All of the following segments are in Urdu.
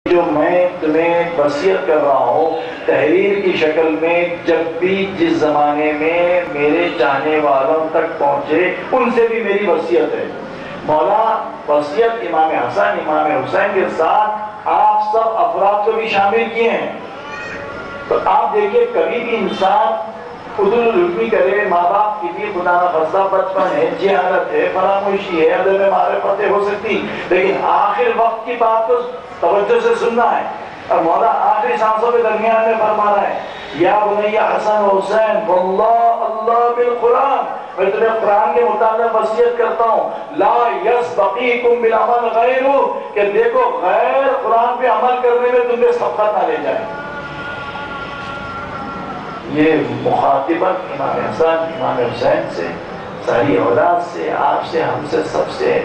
جو میں تمہیں وصیت کر رہا ہوں تحریر کی شکل میں، جب بھی جس زمانے میں میرے چاہنے والوں تک پہنچے ان سے بھی میری وصیت ہے۔ مولا وصیت امام حسن امام حسین کے ساتھ آپ سب افراد کو بھی شامل کیے ہیں۔ تو آپ دیکھیے کبھی بھی انسان عدل الحکمی کرے، ماں باپ کی بھی خدا نخواستہ بچپن ہے، جہالت ہے، فراموشی ہے، عدم معرفت ہو سکتی، لیکن آخر وقت کی بات کو توجہ سے سننا ہے۔ اور مولا آخری سانسوں کے درمیان میں فرما رہا ہے، یا بنی حسن و حسین واللہ اللہ بالقرآن، میں تمہیں قرآن کے مطابق وصیت کرتا ہوں، لا یسبقیکم بالعمل غیرہ، کہ دیکھو غیر قرآن پہ عمل کرنے میں تم پہ سبقت نہ لے جائے۔ یہ مخاطبت امام حسن امام حسین سے، ساری اولاد سے، آپ سے، ہم سے، سب سے۔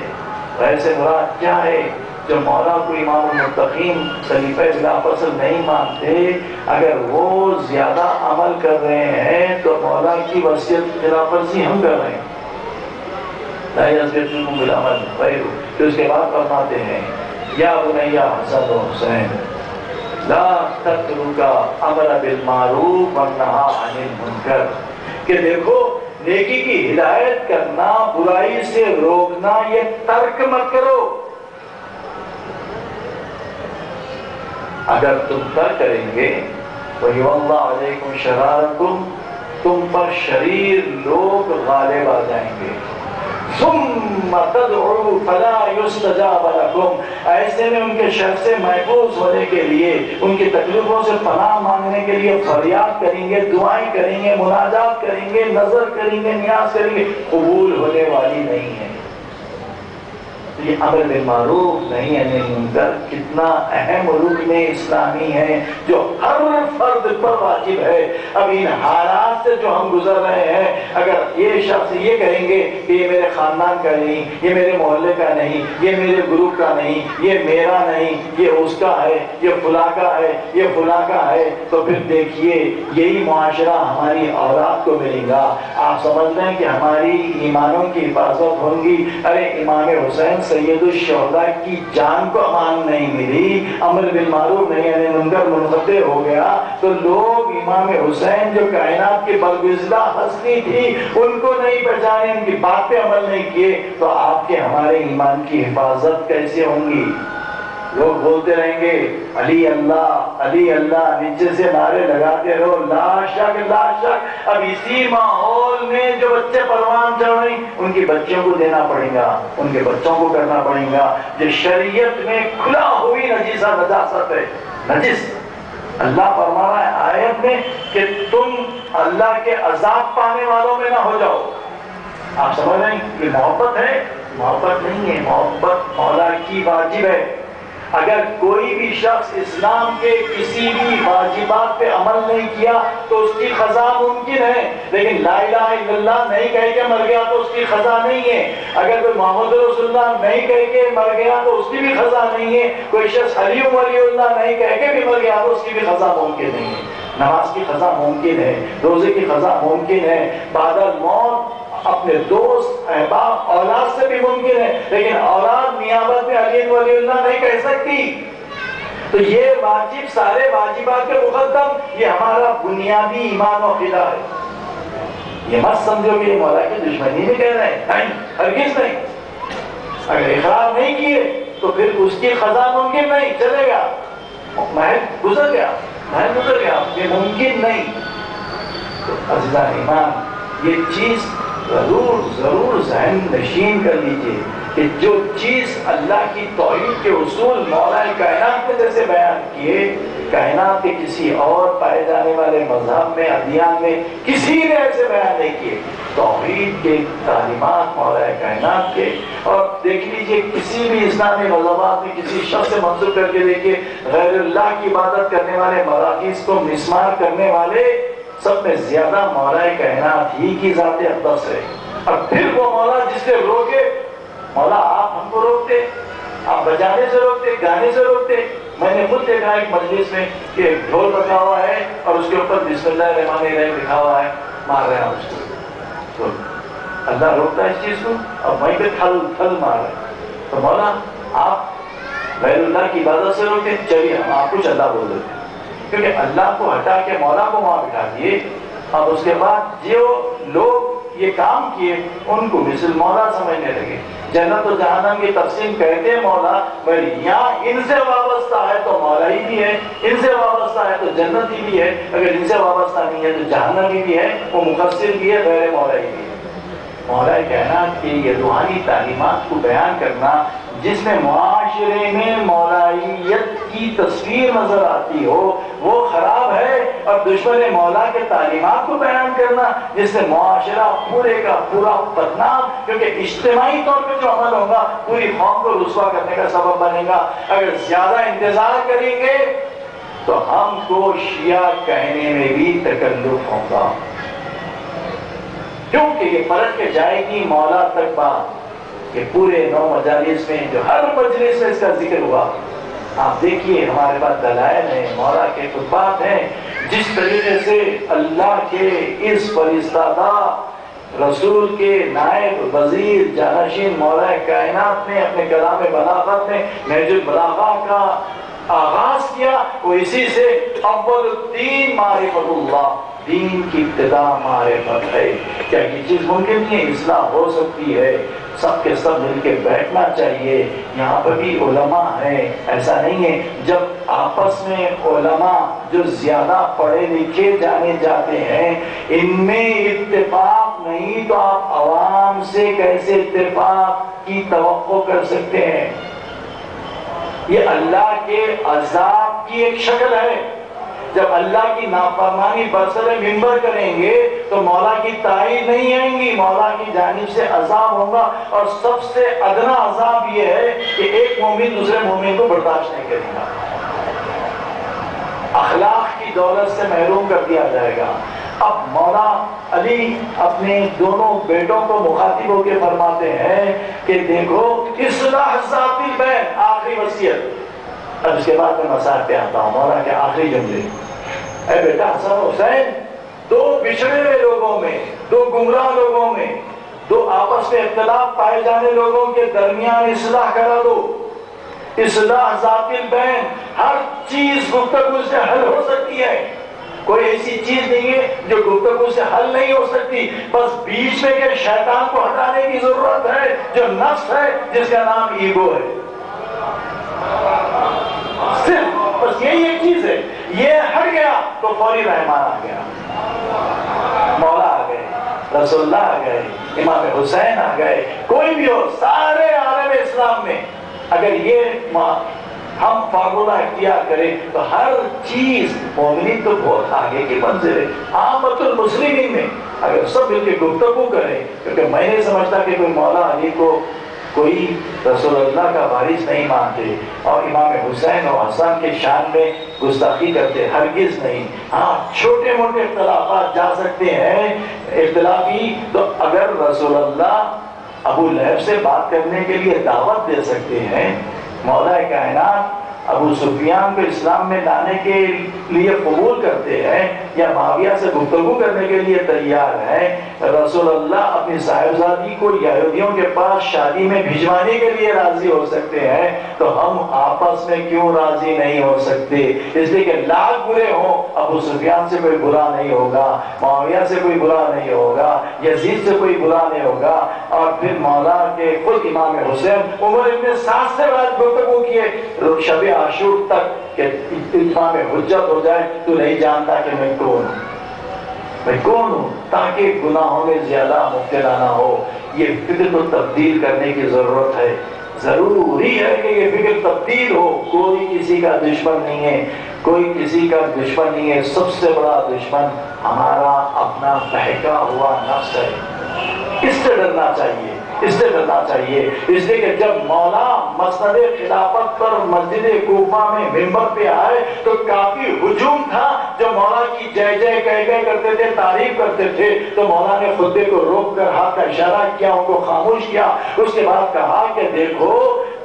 ویسے مراد کیا ہے؟ جو مولا کو امام المتقین خلیفہ بلا فصل نہیں مانتے، اگر وہ زیادہ عمل کر رہے ہیں تو مولا کی وصیت خلاف ورزی ہم کر رہے ہیں۔ لا یسبقکم بالعمل غیرہ، پھر اس کے بعد فرماتے ہیں، یا بنی حسن و حسین لا تترکا امر بالمعروف والنہی عن المنکر، کہ دیکھو نیکی کی ہدایت کرنا، برائی سے روکنا، یہ ترک مت کرو۔ اگر تم ترک کریں گے وَيُوَلَّى عَلَيْكُمْ شَرَارَكُمْ، تم پر شریر لوگ غالب آ جائیں گے۔ ثُمَّ تَدْعُوا فَلَا يُسْتَجَابَ لَكُمْ، ایسے میں ان کے شر سے محفوظ ہونے کے لیے، ان کی تکلیفوں سے پناہ مانگنے کے لیے فریاد کریں گے، دعائیں کریں گے، مناجات کریں گے، نظر کریں گے، نیاز کریں گے، قبول ہونے والی نہیں ہے۔ یہ امر بالمعروف نہیں ہے منکر کتنا اہم رکن اسلامی ہے جو ہر فرد پر واجب ہے۔ اب ان حالات سے جو ہم گزر رہے ہیں، اگر یہ شخص یہ کہیں گے کہ یہ میرے خاندان کا نہیں، یہ میرے محلے کا نہیں، یہ میرے گروپ کا نہیں، یہ میرا نہیں، یہ اس کا ہے، یہ فلاں کا ہے، یہ فلاں کا ہے، تو پھر دیکھیے یہی معاشرہ ہماری اولاد کو ملے گا۔ آپ سمجھ رہے ہیں کہ ہماری ایمانوں کی حفاظت ہوں گی؟ ارے امام حسین سید الشہداء کی جان کو امان نہیں ملی، امر بالمعروف نہیں یعنی منکر منقطع ہو گیا، تو لوگ امام حسین جو کائنات کی برگزیدہ ہستی تھی ان کو نہیں پہچانے، ان کی بات پہ عمل نہیں کیے، تو آپ کے ہمارے ایمان کی حفاظت کیسے ہوں گی؟ لوگ بولتے رہیں گے علی اللہ علی اللہ، نیچے سے نعرے لگاتے رہو، لا شک لا شک۔ اب اسی ماحول میں جو بچے پروان چڑھ رہے ہیں ان کی بچوں کو دینا پڑے گا، ان کے بچوں کو کرنا پڑے گا۔ جو شریعت میں کھلا ہوئی نجیسہ نجاست ہے، نجس، اللہ فرما رہا ہے آیت میں کہ تم اللہ کے عذاب پانے والوں میں نہ ہو جاؤ۔ آپ سمجھ رہے ہیں کہ محبت ہے؟ محبت نہیں ہے، محبت مولا کی واجب ہے۔ اگر کوئی بھی شخص اسلام کے کسی بھی واجبات پہ عمل نہیں کیا تو اس کی قضا ممکن ہے، لیکن لا الہ الا اللہ نہیں کہہ کے مر گیا تو اس کی قضا نہیں ہے۔ اگر کوئی محمد رسول اللہ نہیں کہہ کے مر گیا تو اس کی بھی قضا نہیں ہے۔ کوئی شخص علی ولی اللہ نہیں کہہ کے بھی مر گیا تو اس کی بھی قضا ممکن نہیں ہے۔ نماز کی قضا ممکن ہے، روزے کی قضا ممکن ہے، بعد الموت اپنے دوست احباب اولاد سے بھی ممکن ہے، لیکن اولاد نیابت میں علی ولی اللہ نہیں کہہ سکتی۔ تو یہ واجب، سارے واجبات کے مقدم یہ ہمارا بنیادی ایمان و عقیدہ ہے۔ یہ مت سمجھو کہ یہ مولا کی دشمنی میں کہہ رہے ہیں، نہیں، ہرگز نہیں۔ اگر اقرار نہیں کیے تو پھر اس کی قضا ممکن نہیں، چلے گا، محل گزر گیا، محل گزر گیا، یہ ممکن نہیں۔ تو عزیزان ایمان یہ چیز ضرور ذہن نشین کر لیجئے کہ جو چیز اللہ کی توحید کے اصول مولا کائنات نے جیسے بیان کیے، کائنات کے کسی اور پائے جانے والے مذہب میں، ادیان میں کسی نے ایسے بیان نہیں کیے۔ توحید کے تعلیمات مولا کائنات کے، اور دیکھ لیجئے کسی بھی اسلامی مذہبات میں کسی شخص سے منسوب کر کے دیکھیے، غیر اللہ کی عبادت کرنے والے، مراکز کو مسمار کرنے والے، سب میں زیادہ مولا کائنات ہی کی ذات اقدس ہے۔ اور پھر وہ مولا جس سے روکے، مولا آپ ہم کو روکتے، آپ بجانے سے روکتے، گانے سے روکتے۔ میں نے خود دیکھا ایک مجلس میں کہ ایک ڈھول رکھا ہوا ہے اور اس کے اوپر بسم اللہ الرحمن الرحیم لکھا ہوا ہے، مار رہے ہیں اس کو، تو اللہ روکتا ہے اس چیز کو، اور وہیں پہ تھل مار رہے ہیں۔ تو مولا آپ غیر اللہ کی عبادت سے روکتے ہیں، چلیے ہم آپ کچھ اللہ بول دیتے ہیں، کیونکہ اللہ کو ہٹا کے مولا کو وہاں بٹھا دیے، اور اس کے بعد جو لوگ یہ کام کیے ان کو مثل مولا سمجھنے لگے۔ جنت و جہنم کی تقسیم کہتے ہیں مولا، بھائی یہاں ان سے وابستہ ہے تو مولا ہی بھی ہے، ان سے وابستہ ہے تو جنت ہی بھی ہے، اگر ان سے وابستہ نہیں ہے تو جہنم ہی بھی ہے، وہ مقصر بھی ہے، غیر مولا ہی بھی ہے۔ مولا کائنات کی یہ روحانی تعلیمات کو بیان کرنا جس میں معاشرے میں مولائیت کی تصویر نظر آتی ہو وہ خراب ہے، اور دشمن مولا کے تعلیمات کو بیان کرنا جس سے معاشرہ پورے کا پورا بدنام، کیونکہ اجتماعی طور پہ جو عمل ہوگا پوری قوم کو رسوا کرنے کا سبب بنے گا۔ اگر زیادہ انتظار کریں گے تو ہم کو شیعہ کہنے میں بھی تکلف ہوگا، کیونکہ یہ پلٹ کے جائے گی مولا تک بات۔ کہ پورے 9 مجالس میں جو ہر مجلس میں اس کا ذکر ہوا، آپ دیکھیے ہمارے پاس دلائل ہیں، مولا کے خطبات ہیں، جس طریقے سے اللہ کے اس فرشتہ رسول کے نائب وزیر جانشین مولا کائنات نے اپنے کلام بلاغت میں نہج البلاغہ کا آغاز کیا، وہ اسی سے اول الدین معرفت اللہ، دین کی ابتدا معرفت ہے۔ کیا یہ چیز ممکن نہیں ہے؟ اصلاح ہو سکتی ہے، سب کے سب مل کے بیٹھنا چاہیے، یہاں پر بھی علماء ہیں، ایسا نہیں ہے۔ جب آپس میں علماء جو زیادہ پڑھے لکھے جانے جاتے ہیں ان میں اتفاق نہیں تو آپ عوام سے کیسے اتفاق کی توقع کر سکتے ہیں؟ یہ اللہ کے عذاب کی ایک شکل ہے۔ جب اللہ کی نافرمانی برسر منبر کریں گے تو مولا کی تائید نہیں آئیں گی، مولا کی جانب سے عذاب ہوگا، اور سب سے ادنا عذاب یہ ہے کہ ایک مومن دوسرے مومن کو برداشت نہیں کرے گا، اخلاق کی دولت سے محروم کر دیا جائے گا۔ اب مولا علی اپنے دونوں بیٹوں کو مخاطب ہو کے فرماتے ہیں کہ دیکھو اصلاح ذات البین، آخری وصیت۔ اب اس کے بعد میں مسائل پہ آتا ہوں، مولا کے آخری جملے، اے بیٹا حسن حسین، دو بچھڑے ہوئے لوگوں میں، دو گمراہ لوگوں میں، دو آپس میں اختلاف پائے جانے لوگوں کے درمیان اصلاح کرا دو۔ اصلاح ذات البین، ہر چیز گفتگو سے حل ہو سکتی ہے، کوئی ایسی چیز نہیں ہے جو گفتگو سے حل نہیں ہو سکتی، بس بیچ میں کے شیطان کو ہٹانے کی ضرورت ہے جو نفس ہے، جس کا نام ایگو ہے۔ صرف بس یہی ایک چیز ہے، یہ ہٹ گیا تو فوری رحمان آ گیا، مولا آ گئے، رسول اللہ آ گئے، امام حسین آ گئے، کوئی بھی ہو، سارے عالم اسلام میں اگر یہ ہم فارمولہ اختیار کریں تو ہر چیز، مومنین تو بہت آگے کی منزل ہے، عامت المسلمین میں اگر سب مل کے گفتگو کریں، کیونکہ میں نہیں سمجھتا کہ کوئی مولا علی کو کوئی رسول اللہ کا وارث نہیں مانتے اور امام حسین اور حسن کے شان میں گستاخی کرتے، ہرگز نہیں۔ ہاں چھوٹے موٹے اختلافات جا سکتے ہیں اختلافی، تو اگر رسول اللہ ابو لہب سے بات کرنے کے لیے دعوت دے سکتے ہیں، مولا کائنات ابو سفیان کو اسلام میں لانے کے لیے قبول کرتے ہیں یا معاویہ سے گفتگو کرنے کے لیے تیار ہیں، رسول اللہ اپنی صاحبزادی کو یہودیوں کے پاس شادی میں بھجوانے کے لیے راضی ہو سکتے ہیں، تو ہم آپس میں کیوں راضی نہیں ہو سکتے؟ اس لیے کہ لاکھ برے ہوں، ابو سفیان سے کوئی برا نہیں ہوگا، معاویہ سے کوئی برا نہیں ہوگا، یزید سے کوئی برا نہیں ہوگا، اور پھر مولا کے خود امام حسین عمر ابن سعد سے بات گفتگو کیے شب عاشور تک کہ امام حجت ہو جائے، تو نہیں جانتا کہ میں کون ہوں، میں کون ہوں، تاکہ گناہوں میں زیادہ مبتلا نہ ہو۔ یہ فکر کو تبدیل کرنے کی ضرورت ہے، ضروری ہے کہ یہ فکر تبدیل ہو۔ کوئی کسی کا دشمن نہیں ہے، کوئی کسی کا دشمن نہیں ہے، سب سے بڑا دشمن ہمارا اپنا بہکا ہوا نفس ہے۔ اس سے ڈرنا چاہیے، اس سے ڈرنا چاہیے، اس لیے کہ جب مولا مسند خلافت پر مسجد کوفہ میں منبر پہ آئے تو کافی ہجوم تھا، جو مولا کی جے جے کہہ کرتے تھے، تعریف کرتے تھے، تو مولا نے خطبے کو روک کر ہاتھ کا اشارہ کیا، ان کو خاموش کیا، اس کے بعد کہا کہ دیکھو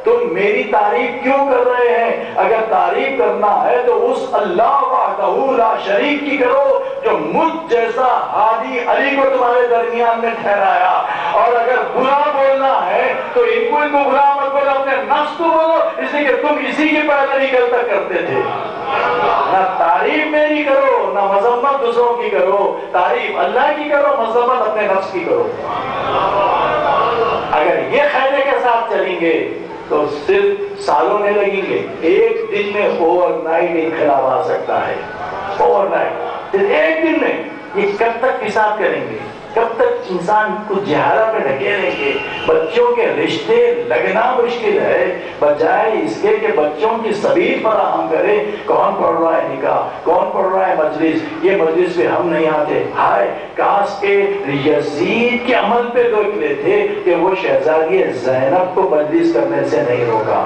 تم میری تعریف کیوں کر رہے ہیں؟ اگر تعریف کرنا ہے تو اس اللہ وحدہ لا شریک کی کرو جو مجھ جیسا ہادی علی کو تمہارے درمیان میں ٹھہرایا، اور اگر برا بولنا ہے تو ان کو برا مت بولو، اپنے نفس کو بولو، اس لیے کہ تم اسی کی پیروی کرتے تھے۔ نہ تعریف میری کرو، نہ مذمت دوسروں کی کرو، تعریف اللہ کی کرو، مذمت اپنے نفس کی کرو۔ اگر یہ قاعدے کے ساتھ چلیں گے تو صرف سالوں میں لگیں گے، ایک دن میں اوور نائٹ انقلاب آ سکتا ہے، اوور نائٹ، صرف ایک دن میں۔ یہ کب تک حساب کریں گے؟ کب تک انسان کو جہالت میں ڈھکیلیں گے؟ بچوں کے رشتے لگنا مشکل ہے، بجائے اس کے کہ بچوں کی سبیل فراہم کرے۔ کون پڑھ رہا ہے نکاح، کون پڑھ رہا ہے مجلس، یہ مجلس پہ ہم نہیں آتے۔ ہائے کاش کے یزید کے عمل پہ دیکھ لیتے کہ وہ شہزادی زینب کو مجلس کرنے سے نہیں روکا۔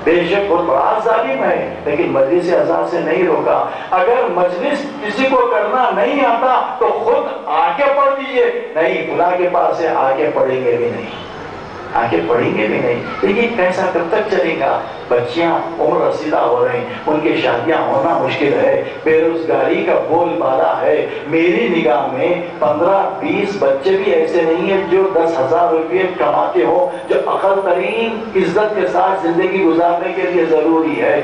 بے شک بہت بڑا ظالم ہے، لیکن مجلس ازاں سے نہیں روکا۔ اگر مجلس کسی کو کرنا نہیں آتا تو خود آگے پڑھ دیجئے، نہیں فلاں کے پاس سے آگے پڑھیں گے بھی نہیں، آگے پڑھیں گے بھی نہیں۔ لیکن پیسہ کب تک چلے گا؟ بچیاں عمر رسیدہ ہو رہی ہیں، ان کی شادیاں ہونا مشکل ہے، بے روزگاری کا بول بالا ہے۔ میری نگاہ میں 15-20 بچے بھی ایسے نہیں ہیں جو 10,000 روپے کماتے ہو، جو اقل ترین عزت کے ساتھ زندگی گزارنے کے لیے ضروری ہے۔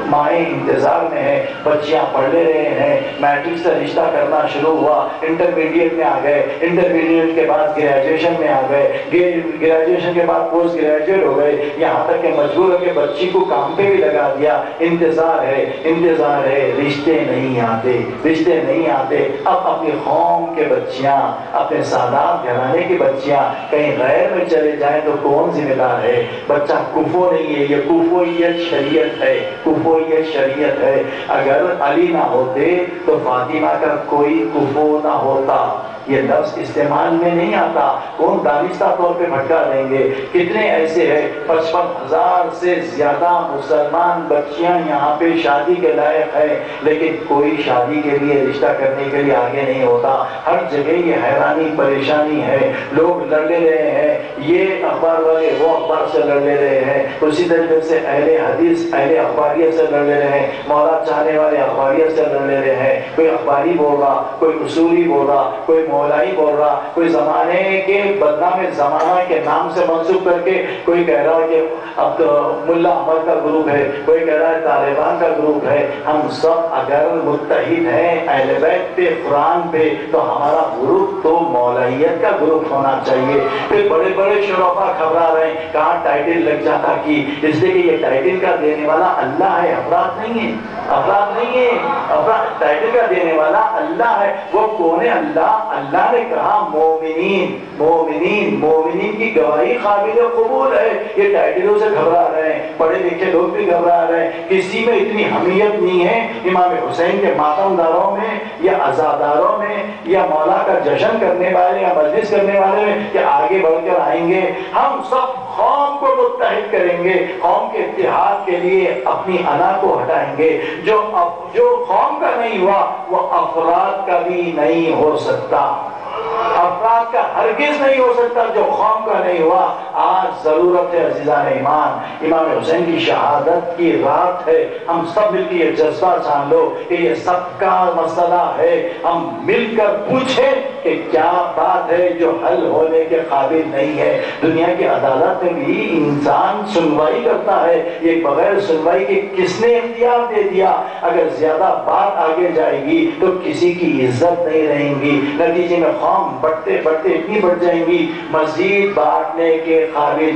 مائیں انتظار میں ہیں، بچیاں پڑھ لے رہے ہیں، میٹرک سے رشتہ کرنا شروع ہوا، انٹرمیڈیٹ میں آ گئے، انٹرمیڈیٹ کے بعد گریجویشن میں آ گئے، گریجویشن کے بعد پوسٹ گریجویٹ ہو گئے، یہاں تک کہ مجبور ہو کے بچی کو کام پہ بھی لگا دیا۔ انتظار ہے، رشتے نہیں آتے۔ اب اپنی قوم کے بچیاں، اپنے سادات گھرانے کی بچیاں کہیں غیر میں چلے جائیں تو کون ذمہ دار ہے؟ بچہ کفو نہیں ہے، یہ کفویت شریعت ہے۔ اگر علی نہ ہوتے تو فاطمہ کا کوئی کفو نہ ہوتا۔ یہ لفظ استعمال میں نہیں آتا، کون دانستہ طور پہ بھٹکا دیں گے۔ کتنے ایسے ہیں، 55,000 سے زیادہ مسلمان بچیاں یہاں پہ شادی کے لائق ہیں، لیکن کوئی شادی کے لیے رشتہ کرنے کے لیے آگے نہیں ہوتا۔ ہر جگہ یہ حیرانی پریشانی ہے، لوگ لڑ لے رہے ہیں، یہ اخبار والے وہ اخبار سے لڑ لے رہے ہیں، اسی طریقے سے اہل حدیث اہل اخباریت سے لڑ لے رہے ہیں، مولا چاہنے والے اخباریت سے لڑ لے رہے ہیں۔ کوئی اخباری بول رہا، کوئی اصولی بول رہا، کوئی مولائی بول رہا، کوئی زمانے کے بدنام زمانہ کے نام سے منسوب کر کے کوئی کہہ رہا ہے کہ اب تو ملا احمد کا گروپ ہے، کوئی کہہ رہا ہے طالبان کا گروپ ہے۔ ہم سب اگر متحد ہیں اہل بیت پہ، قرآن پہ، تو ہمارا گروپ تو مولائیت کا گروپ ہونا چاہیے۔ پھر بڑے بڑے شرفا گھبرا رہے ہیں کہاں ٹائٹل لگ جاتا کی، اس لیے کہ یہ ٹائٹل کا دینے والا اللہ ہے، افراد نہیں ہے، ٹائٹل کا دینے والا اللہ ہے۔ وہ کون ہے اللہ؟ اللہ نے کہا مومنین کی گواہی قابل قبول ہے۔ یہ ٹائٹلوں سے گھبرا رہے ہیں، پڑھے لکھے لوگ بھی گھبرا رہے ہیں، کسی میں اتنی حمیت نہیں ہے امام حسین کے ماتم داروں میں یا عزاداروں میں یا مولا کا جشن کرنے والے یا مجلس کرنے والے میں کہ آگے بڑھ کر آئیں گے۔ ہم سب قوم کو متحد کریں گے، قوم کے اتحاد کے لیے اپنی انا کو ہٹائیں گے۔ جو قوم کا نہیں ہوا وہ افراد کا بھی نہیں ہو سکتا، افراد کا ہرگز نہیں ہو سکتا جو قوم کا نہیں ہوا۔ آج ضرورت ہے عزیزان ایمان، امام حسین کی شہادت کی رات ہے، ہم سب مل کے یہ جذبہ جان لو کہ یہ سب کا مسئلہ ہے۔ ہم مل کر پوچھیں کہ کیا بات ہے جو حل ہونے کے قابل نہیں ہے۔ دنیا کی عدالت میں بھی انسان سنوائی کرتا ہے، یہ بغیر سنوائی کے کس نے اختیار دے دیا؟ اگر زیادہ بات آگے جائے گی تو کسی کی عزت نہیں رہیں گی، نتیجے میں قوم بڑھتے اتنی بڑھ جائیں گی، مزید بانٹنے کے قابل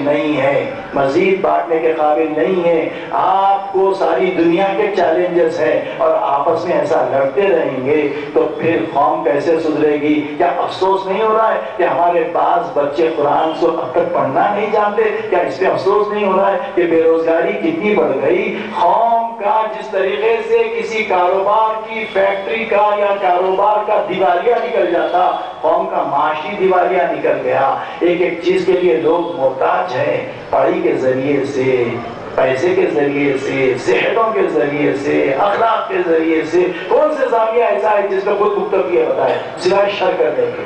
نہیں ہے۔ آپ کو ساری دنیا کے چیلنجز ہیں اور آپس میں ایسا لڑتے رہیں گے تو پھر قوم کیسے سدھرے گی؟ کیا افسوس نہیں ہو رہا ہے کہ ہمارے بعض بچے قرآن کو اب تک پڑھنا نہیں جانتے؟ کیا اس پہ افسوس نہیں ہو رہا ہے کہ بے روزگاری کتنی بڑھ گئی؟ قوم کا جس طریقے سے کسی کاروبار کی فیکٹری کا یا کاروبار کا دیوالیہ نکل جاتا، قوم کا معاشی دیوالیہ نکل گیا۔ ایک چیز کے لیے لوگ محتاج ہیں، پڑھائی کے ذریعے سے، پیسے کے ذریعے سے، صحتوں کے ذریعے سے، اخلاق کے ذریعے سے۔ کون سے زاویہ ایسا ہے جس میں خود مختلف بتائے سوائے شر کرنے کے؟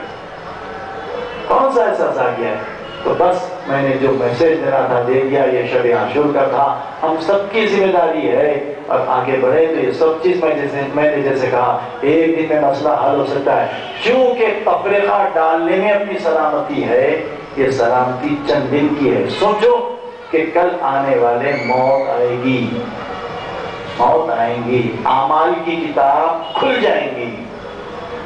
کون سا ایسا زاویہ ہے؟ تو بس میں نے جو میسج دینا تھا دے دیا، یہ شب عاشور کا تھا، ہم سب کی ذمہ داری ہے، اور آگے بڑھے تو یہ سب چیز میں نے جیسے کہا ایک دن میں مسئلہ حل ہو سکتا ہے، چونکہ تفرقہ ڈالنے میں اپنی سلامتی ہے، یہ سلامتی چند دن کی ہے۔ سوچو کہ کل آنے والے موت آئے گی، موت آئیں گی، اعمال کی کتاب کھل جائیں گی،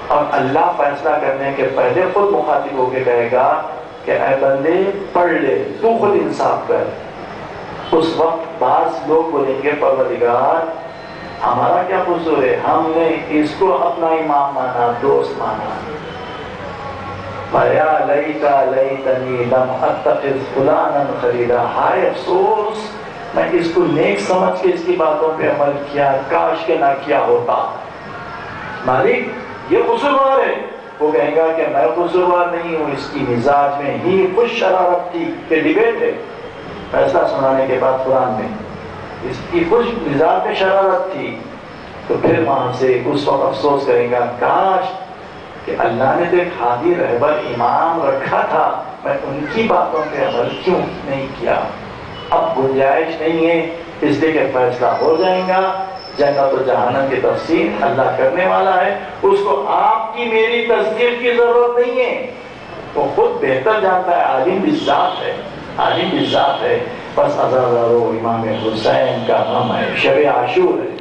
اور اللہ فیصلہ کرنے کے پہلے خود مخاطب ہو کے کہے گا کہ اے بندے پڑھ لے، تو خود انصاف کر۔ اس وقت بعض لوگ بولیں گے پروردگار ہمارا کیا قصور ہے، ہم نے اس کو اپنا امام مانا، دوست مانا، فَيَا لَيْتَ لَيْتَنِي لَمْ أَتَّخِذْ فُلَانًا خَلِيلًا، ہائے افسوس میں اس کو نیک سمجھ کے اس کی باتوں پہ عمل کیا، کاش کے نہ کیا ہوتا۔ مالک یہ قصوروار ہے، وہ کہیں گا کہ میں قصوروار نہیں ہوں، اس کی مزاج میں ہی خوش شرارت تھی، کہ ڈیبیٹ ہے فیصلہ سنانے کے بعد قرآن میں، اس کی خوش مزاج میں شرارت تھی، تو پھر وہاں سے اس وقت افسوس کریں گا کاش کہ اللہ نے تو ایک ہادی رہبر امام رکھا تھا، میں ان کی باتوں پہ عمل کیوں نہیں کیا۔ اب گنجائش نہیں ہے، اس لیے کہ فیصلہ ہو جائے گا، جنت و جہنم کی تفصیل اللہ کرنے والا ہے، اس کو آپ کی میری تصدیق کی ضرورت نہیں ہے، وہ خود بہتر جانتا ہے، عالم بالذات ہے، عالم بالذات ہے۔ بس ہزاروں امام حسین کا غم ہے، شب عاشور ہے۔